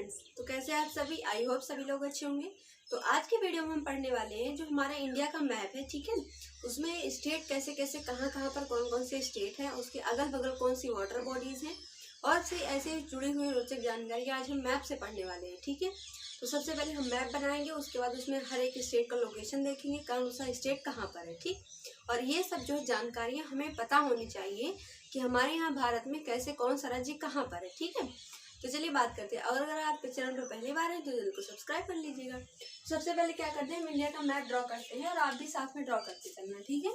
Friends, तो कैसे आप सभी? आई होप सभी लोग अच्छे होंगे। तो आज के वीडियो में हम पढ़ने वाले हैं जो हमारा इंडिया का मैप है, ठीक है। उसमें स्टेट कैसे कैसे कहाँ कहाँ पर कौन कौन से स्टेट हैं, उसके अगल बगल कौन सी वाटर बॉडीज हैं और से ऐसे जुड़ी हुई रोचक जानकारी आज हम मैप से पढ़ने वाले हैं, ठीक है। तो सबसे पहले हम मैप बनाएंगे, उसके बाद उसमें हर एक स्टेट का लोकेशन देखेंगे, कौन सा स्टेट कहाँ पर है, ठीक। और ये सब जो जानकारियाँ हमें पता होनी चाहिए कि हमारे यहाँ भारत में कैसे कौन सा राज्य कहाँ पर है, ठीक है। तो चलिए बात करते हैं। और अगर आप चैनल पर पहली बार हैं तो चैनल को सब्सक्राइब कर लीजिएगा। सबसे पहले क्या करते हैं, हम इंडिया का मैप ड्रॉ करते हैं और आप भी साथ में ड्रॉ करते चलना, ठीक है।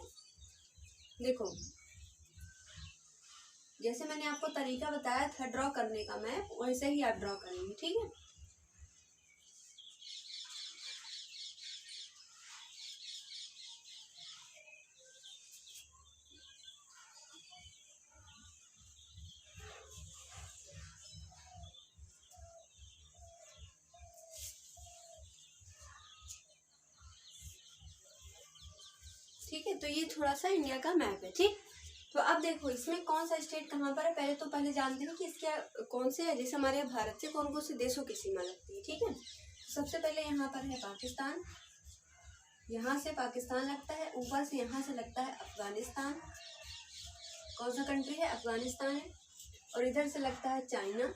देखो, जैसे मैंने आपको तरीका बताया था ड्रॉ करने का मैप, वैसे ही आप ड्रॉ करेंगे, ठीक है। ठीक है, तो ये थोड़ा सा इंडिया का मैप है, ठीक। तो अब देखो इसमें कौन सा स्टेट कहाँ पर है, पहले जानते हैं कि इसके कौन से है। जैसे हमारे भारत से कौन कौन से देशों की सीमा लगती है, ठीक है। सबसे पहले यहाँ पर है पाकिस्तान, यहाँ से पाकिस्तान लगता है, ऊपर से यहाँ से लगता है अफगानिस्तान। कौन सा कंट्री है? अफगानिस्तान है। और इधर से लगता है चाइना,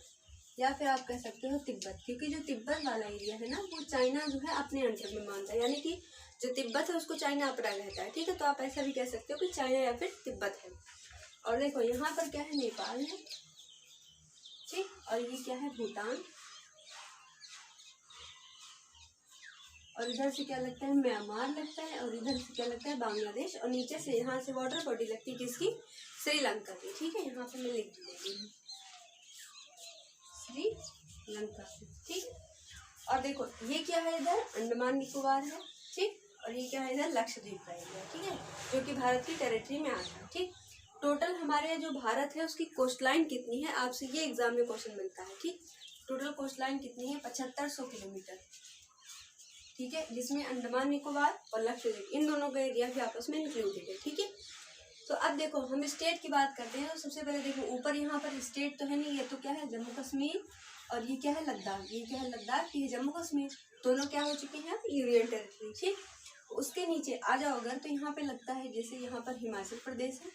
या फिर आप कह सकते हो तिब्बत, क्योंकि जो तिब्बत वाला एरिया है ना वो चाइना जो है अपने अंडर में मानता है, यानी कि जो तिब्बत है उसको चाइना अपना रहता है, ठीक है। तो आप ऐसा भी कह सकते हो कि चाइना या फिर तिब्बत है। और देखो यहाँ पर क्या है, नेपाल है, ठीक। और ये क्या है, भूटान। और इधर से क्या लगता है, म्यांमार लगता है। और इधर से क्या लगता है, बांग्लादेश। और नीचे से यहाँ से वाटर बॉडी लगती है किसकी, श्रीलंका की, ठीक है। यहाँ पे मैं लिख देती हूँ श्रीलंका, ठीक। और देखो ये क्या है, इधर अंडमान निकोबार है, ठीक। और ये क्या है, इधर लक्षद्वीप का एरिया, ठीक है, जो कि भारत की टेरिटरी में आता है, ठीक। टोटल हमारे जो भारत है उसकी कोस्ट लाइन कितनी है, आपसे ये एग्जाम में क्वेश्चन मिलता है, ठीक। टोटल कोस्ट लाइन कितनी है, 7500 किलोमीटर, ठीक है, जिसमें अंडमान निकोबार और लक्षद्वीप इन दोनों का एरिया भी आपस में इंक्लूडेड है, ठीक है। तो अब देखो हम स्टेट की बात करते हैं। तो सबसे पहले देखो ऊपर यहाँ पर स्टेट तो है नहीं, ये तो क्या है, जम्मू कश्मीर। और ये क्या है, लद्दाख। ये क्या है, लद्दाख। ये जम्मू कश्मीर, दोनों क्या हो चुके हैं, यूनियन टेरिटरी, ठीक। उसके नीचे आ जाओ अगर, तो यहाँ पे लगता है जैसे यहाँ पर हिमाचल प्रदेश है,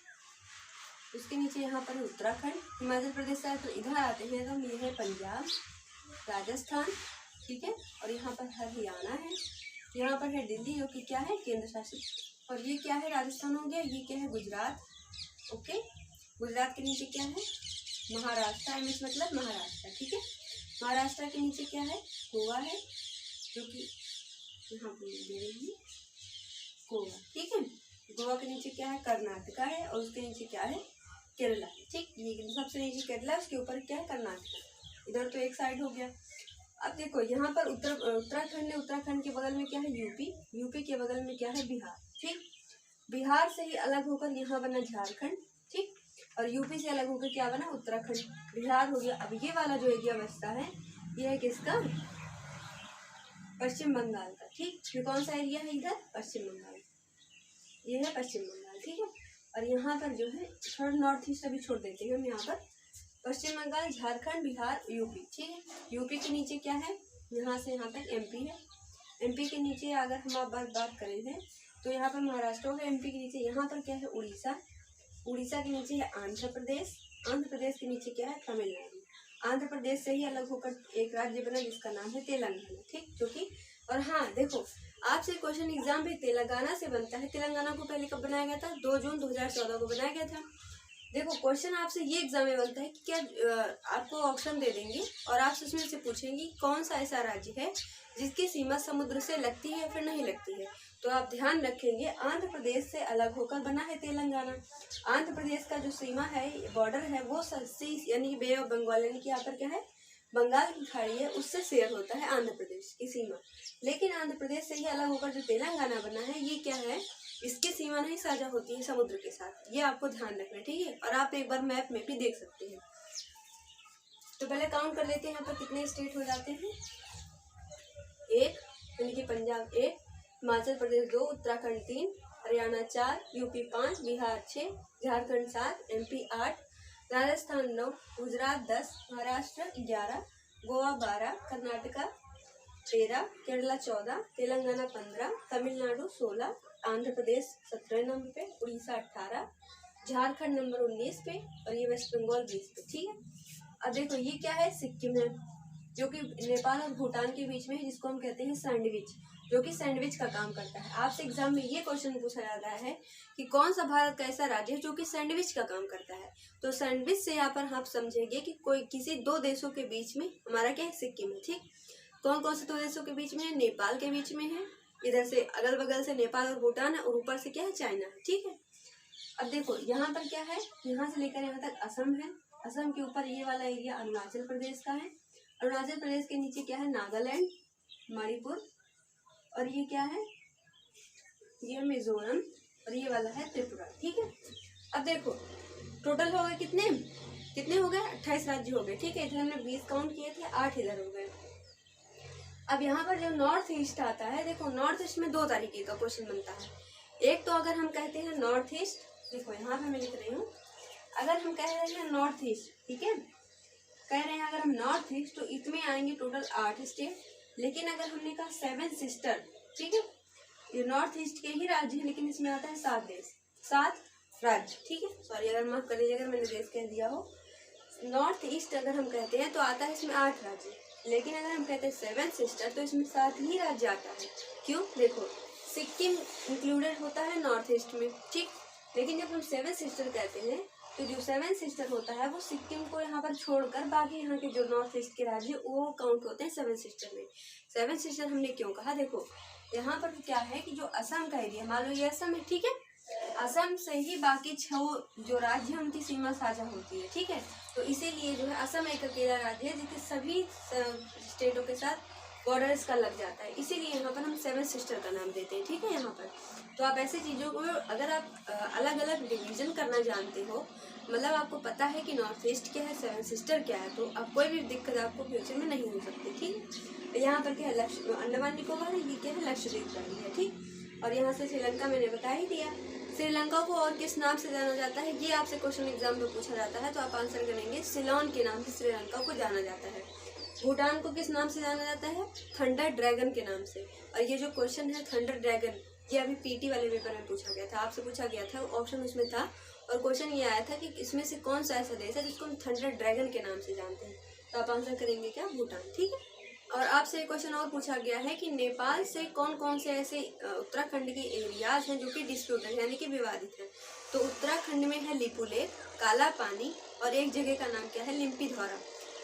उसके नीचे यहाँ पर है उत्तराखंड। हिमाचल प्रदेश से तो इधर आते हैं तो ये है पंजाब, राजस्थान, ठीक है। और यहाँ पर हरियाणा है, यहाँ पर है दिल्ली जो कि क्या है, केंद्र शासित। और ये क्या है, राजस्थान हो गया। ये क्या है, गुजरात, ओके। गुजरात के नीचे क्या है, महाराष्ट्र, एमएस मतलब महाराष्ट्र, ठीक है। महाराष्ट्र के नीचे क्या है, गोवा है, जो कि यहाँ पे दे रही है गोवा, ठीक है। गोवा के नीचे क्या है, कर्नाटका है। और उसके नीचे क्या है, केरला है, ठीक। ये सबसे नीचे केरला, उसके ऊपर क्या है, कर्नाटका। इधर तो एक साइड हो गया। अब देखो यहाँ पर उत्तराखंड है, उत्तराखंड के बगल में क्या है, यूपी। यूपी के बगल में क्या है, बिहार, ठीक। बिहार से ही अलग होकर यहाँ बना झारखंड, ठीक। और यूपी से अलग होकर क्या बना, उत्तराखंड। बिहार हो गया। अब ये वाला जो एरिया बचता है ये है किसका, पश्चिम बंगाल का, ठीक। ये कौन सा एरिया है, इधर पश्चिम बंगाल, ये है पश्चिम बंगाल, ठीक है। और यहाँ पर जो है थोड़ा नॉर्थ ईस्ट अभी छोड़ देते हैं हम, यहाँ पर पश्चिम बंगाल, झारखंड, बिहार, यूपी, ठीक है। यूपी के नीचे क्या है, यहाँ से यहाँ तक एमपी है। एमपी के नीचे अगर हम आप बात करें थे तो यहाँ पर महाराष्ट्र हो गया। एमपी के नीचे यहाँ पर क्या है, उड़ीसा। उड़ीसा के नीचे है आंध्र प्रदेश। आंध्र प्रदेश के नीचे क्या है, तमिलनाडु। आंध्र प्रदेश से ही अलग होकर एक राज्य बना जिसका नाम है तेलंगाना, ठीक, जो कि। और हाँ देखो, आपसे क्वेश्चन एग्जाम भी तेलंगाना से बनता है। तेलंगाना को पहले कब बनाया गया था, 2 जून 2014 को बनाया गया था। देखो क्वेश्चन आपसे ये एग्जाम में बनता है कि क्या आपको ऑप्शन दे देंगे और आपसे उसमें से पूछेंगे कौन सा ऐसा राज्य है जिसकी सीमा समुद्र से लगती है या फिर नहीं लगती है। तो आप ध्यान रखेंगे, आंध्र प्रदेश से अलग होकर बना है तेलंगाना। आंध्र प्रदेश का जो सीमा है, बॉर्डर है, वो सी यानी बे ऑफ बंगाल, यानी कि यहाँ पर क्या है, बंगाल की खाड़ी है, उससे शेयर होता है आंध्र प्रदेश की सीमा। लेकिन आंध्र प्रदेश से ही अलग होकर जो तेलंगाना बना है, ये क्या है, इसकी सीमा नहीं साझा होती है समुद्र के साथ। ये आपको ध्यान रखना है, ठीक है। और आप एक बार मैप में भी देख सकते हैं। तो पहले काउंट कर लेते हैं यहाँ पर कितने स्टेट हो जाते हैं। 1 यानी कि Punjab 1, Himachal Pradesh 2, Uttarakhand 3, Haryana 4, UP 5, Bihar 6, Jharkhand 7, MP 8, Rajasthan 9, Gujarat 10, Maharashtra 11, Goa 12, Karnataka 13, Kerala 14, Telangana 15, Tamil Nadu 16, Andhra Pradesh 17 number पे, उड़ीसा 18, झारखंड नंबर 19 पे और ये वेस्ट बंगाल 20 पे। ठीक है, अब देखो ये क्या है, सिक्किम है जो कि नेपाल और भूटान के बीच में है, जिसको हम कहते हैं सैंडविच, जो कि सैंडविच का काम करता है। आपसे एग्जाम में ये क्वेश्चन पूछा जाता है कि कौन सा भारत का ऐसा राज्य है जो कि सैंडविच का काम करता है। तो सैंडविच से यहाँ पर आप समझेंगे कि कोई किसी दो देशों के बीच में हमारा क्या है, सिक्किम है। ठीक, कौन कौन से दो देशों के बीच में है, नेपाल के बीच में है, इधर से अगल बगल से नेपाल और भूटान है, और ऊपर से क्या है, चाइना है। ठीक है, अब देखो यहाँ पर क्या है, यहाँ से लेकर यहाँ तक असम है, असम के ऊपर ये वाला एरिया अरुणाचल प्रदेश का है, अरुणाचल प्रदेश के नीचे क्या है, नागालैंड, मणिपुर, और ये क्या है, ये मिजोरम, और ये वाला है त्रिपुरा। ठीक है, अब देखो टोटल हो गए कितने कितने हो गए, 28 राज्य हो गए। ठीक है, इधर हमने 20 काउंट किए थे, 8 इधर हो गए। अब यहाँ पर जो नॉर्थ ईस्ट आता है, देखो नॉर्थ ईस्ट में दो तरीके का क्वेश्चन बनता है। एक तो अगर हम कहते हैं नॉर्थ ईस्ट, देखो यहाँ पे मैं लिख रही हूँ, अगर हम कह रहे हैं नॉर्थ ईस्ट, ठीक है, कह रहे हैं अगर हम नॉर्थ ईस्ट तो इसमें आएंगे टोटल 8 स्टेट। लेकिन अगर हमने कहा 7 सिस्टर, ठीक है, ये नॉर्थ ईस्ट के ही राज्य है, लेकिन इसमें आता है 7 देश, 7 राज्य। ठीक है, सॉरी अगर माफ कर लीजिए अगर मैंने देश कह दिया हो। नॉर्थ ईस्ट अगर हम कहते हैं तो आता है इसमें 8 राज्य, लेकिन अगर हम कहते हैं 7 सिस्टर तो इसमें 7 ही राज्य आता है। क्यों, देखो सिक्किम इंक्लूडेड होता है नॉर्थ ईस्ट में, ठीक, लेकिन जब हम 7 सिस्टर कहते हैं तो जो 7 सिस्टर होता है वो सिक्किम को यहाँ पर छोड़कर बाकी यहाँ के जो नॉर्थ ईस्ट के राज्य वो काउंट होते हैं 7 सिस्टर में। 7 सिस्टर हमने क्यों कहा, देखो यहाँ पर क्या है कि जो असम का एरिया, मान लो ये असम है, ठीक है, असम से ही बाकी 6 जो राज्य हैं उनकी सीमा साझा होती है। ठीक है, तो इसीलिए जो है असम एक अकेला राज्य है जिसके सभी स्टेटों के साथ बॉर्डर इसका लग जाता है, इसीलिए यहाँ पर हम 7 सिस्टर का नाम देते हैं। ठीक है, यहाँ पर तो आप ऐसी चीज़ों को अगर आप अलग अलग डिवीजन करना जानते हो, मतलब आपको पता है कि नॉर्थ ईस्ट क्या है, 7 सिस्टर क्या है, तो अब कोई भी दिक्कत आपको फ्यूचर में नहीं हो सकती। ठीक, यहाँ पर क्या है, अंडमान निकोबार है, ये क्या है, लक्षद्वीप का है। ठीक, और यहाँ से श्रीलंका मैंने बता ही दिया। श्रीलंका को और किस नाम से जाना जाता है, ये आपसे क्वेश्चन एग्जाम में पूछा जाता है, तो आप आंसर करेंगे सिलोन के नाम से श्रीलंका को जाना जाता है। भूटान को किस नाम से जाना जाता है, थंडर ड्रैगन के नाम से। और ये जो क्वेश्चन है थंडर ड्रैगन, ये अभी पीटी वाले पेपर में पूछा गया था, आपसे पूछा गया था, ऑप्शन उसमें था, और क्वेश्चन ये आया था कि इसमें से कौन सा ऐसा देश है जिसको हम थंडर ड्रैगन के नाम से जानते हैं, तो आप आंसर करेंगे क्या, भूटान। ठीक है, और आपसे एक क्वेश्चन और पूछा गया है कि नेपाल से कौन कौन से ऐसे उत्तराखंड के एरियाज हैं जो कि डिस्प्यूटेड यानी कि विवादित हैं, तो उत्तराखंड में है लिपुलेख, काला पानी, और एक जगह का नाम क्या है, लिम्पीधौरा।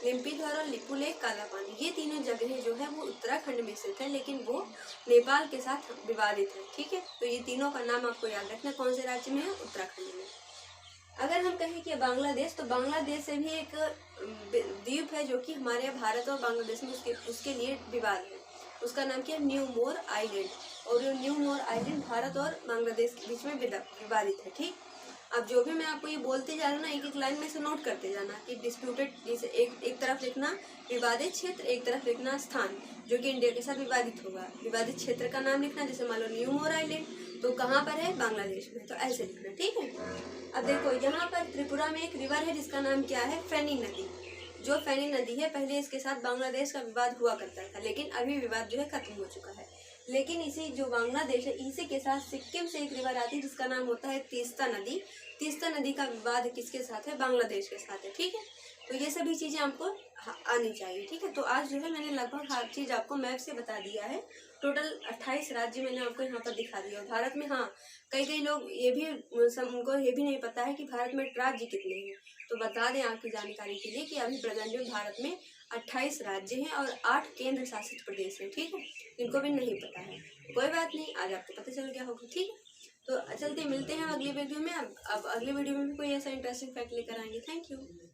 लिम्पीधौरा, लिपुलेख, काला पानी, ये तीनों जगह जो है वो उत्तराखंड में स्थित है, लेकिन वो नेपाल के साथ विवादित है। ठीक है, तो ये तीनों का नाम आपको याद रखना, कौन से राज्य में है, उत्तराखंड में। अगर हम कहें कि बांग्लादेश, तो बांग्लादेश से भी एक द्वीप है जो कि हमारे भारत और बांग्लादेश में उसके लिए विवाद है, उसका नाम क्या है, न्यू मोर आइलैंड, और ये न्यू मोर आइलैंड भारत और बांग्लादेश के बीच में विवादित है। ठीक, अब जो भी मैं आपको ये बोलते जा रहा हूँ ना, एक एक लाइन में से नोट करते जाना कि डिस्प्यूटेड, जैसे एक तरफ लिखना विवादित क्षेत्र, एक तरफ लिखना स्थान जो कि इंडिया के साथ विवादित होगा। विवादित क्षेत्र का नाम लिखना, जैसे मान लो न्यू मोर आइलैंड, तो कहाँ पर है, बांग्लादेश में, तो ऐसे लिखना। ठीक है, अब देखो यहाँ पर त्रिपुरा में एक रिवर है जिसका नाम क्या है, फेनी नदी। जो फेनी नदी है, पहले इसके साथ बांग्लादेश का विवाद हुआ करता था, लेकिन अभी विवाद जो है खत्म हो चुका है। लेकिन इसी जो बांग्लादेश है, इसी के साथ सिक्किम से एक रिवर आती है जिसका नाम होता है तीस्ता नदी। तीस्ता नदी का विवाद किसके साथ है, बांग्लादेश के साथ है। ठीक है, तो ये सभी चीज़ें आपको आनी चाहिए। ठीक है, तो आज जो है मैंने लगभग हर चीज़ आपको मैप से बता दिया है। टोटल 28 राज्य मैंने आपको यहाँ पर दिखा दिया। और भारत में हाँ, कई लोग ये भी उनको ये भी नहीं पता है कि भारत में राज्य कितने हैं, तो बता दें आपकी जानकारी के लिए कि अभी प्रेजेंट में भारत में 28 राज्य हैं और 8 केंद्र शासित प्रदेश हैं। ठीक है, इनको भी नहीं पता है, कोई बात नहीं, आज आपको पता चल गया होगा। ठीक है, तो चलते मिलते हैं अगली वीडियो में। अब अगली वीडियो में भी कोई ऐसा इंटरेस्टिंग फैक्ट लेकर आएंगे। Thank you.